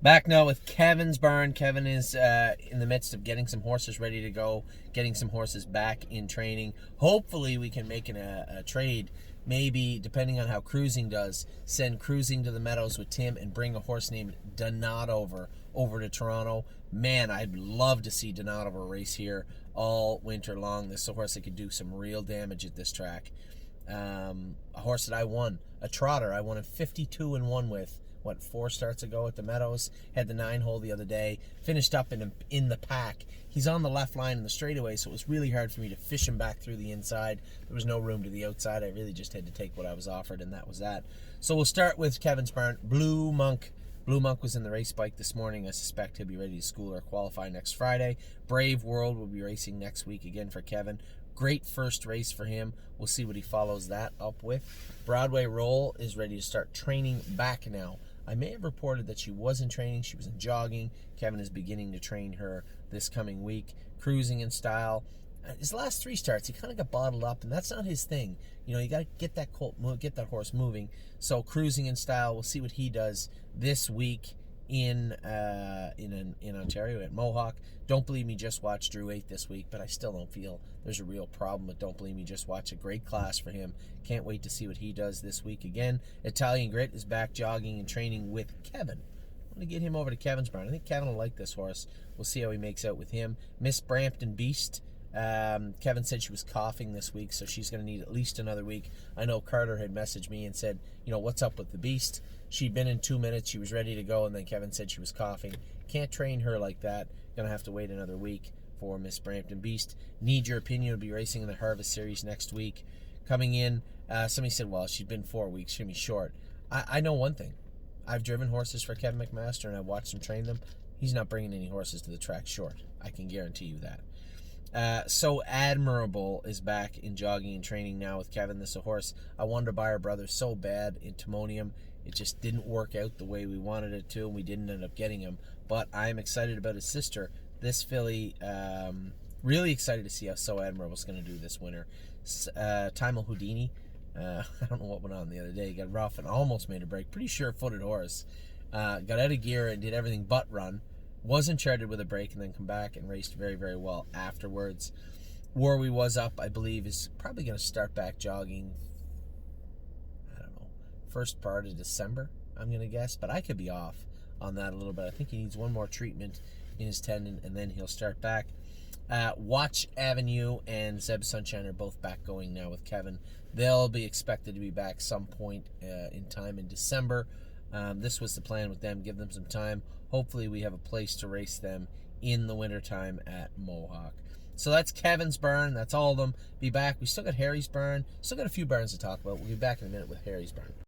Back now with Kevin's barn. Kevin is in the midst of getting some horses ready to go, getting some horses back in training. Hopefully we can make a trade, maybe, depending on how Cruising does, send Cruising to the Meadows with Tim and bring a horse named Donat over to Toronto. Man, I'd love to see Donat race here all winter long. This is a horse that could do some real damage at this track. A horse that I won, a trotter, I won a 52-1 with, 4 starts ago at the Meadows. Had the 9-hole the other day. Finished up in the pack. He's on the left line in the straightaway, so it was really hard for me to fish him back through the inside. There was no room to the outside. I really just had to take what I was offered, and that was that. So we'll start with Kevin's barn. Blue Monk. Blue Monk was in the race bike this morning. I suspect he'll be ready to school or qualify next Friday. Brave World will be racing next week again for Kevin. Great first race for him. We'll see what he follows that up with. Broadway Roll is ready to start training back now. I may have reported that she was in training. She was in jogging. Kevin is beginning to train her this coming week. Cruising in Style. His last 3 starts, he kind of got bottled up, and that's not his thing. You know, you got to get that get that horse moving. So Cruising in Style, we'll see what he does this week in Ontario at Mohawk. Don't Believe Me just watched Drew 8 this week, but I still don't feel there's a real problem with Don't Believe Me just watch. A great class for him. Can't wait to see what he does this week again. Italian Grit is back jogging and training with Kevin. I'm going to get him over to Kevin's barn. I think Kevin will like this horse. We'll see how he makes out with him. Miss Brampton Beast. Kevin said she was coughing this week, so she's going to need at least another week. I know Carter had messaged me and said, you know, what's up with the Beast? She'd been in 2 minutes, she was ready to go, and then Kevin said she was coughing. Can't train her like that. Going to have to wait another week for Miss Brampton Beast. Need Your Opinion will be racing in the Harvest Series next week. Coming in, somebody said, well, she's been 4 weeks, she's going to be short. I know one thing. I've driven horses for Kevin McMaster, and I've watched him train them. He's not bringing any horses to the track short. I can guarantee you that. So Admirable is back in jogging and training now with Kevin. This is a horse I wanted to buy our brother so bad in Timonium. It just didn't work out the way we wanted it to, and we didn't end up getting him. But I'm excited about his sister. This filly, really excited to see how So Admirable is going to do this winter. Timel Houdini, I don't know what went on the other day. He got rough and almost made a break. Pretty sure-footed horse. Got out of gear and did everything but run. Wasn't charted with a break and then come back and raced very, very well afterwards. Warwy Was Up, I believe, is probably going to start back jogging, I don't know, first part of December, I'm going to guess. But I could be off on that a little bit. I think he needs one more treatment in his tendon, and then he'll start back. Watch Avenue and Zeb Sunshine are both back going now with Kevin. They'll be expected to be back some point in time in December. This was the plan with them, give them some time. Hopefully we have a place to race them in the wintertime at Mohawk. So that's Kevin's barn. That's all of them. Be back. We still got Harry's barn. Still got a few barns to talk about. We'll be back in a minute with Harry's barn.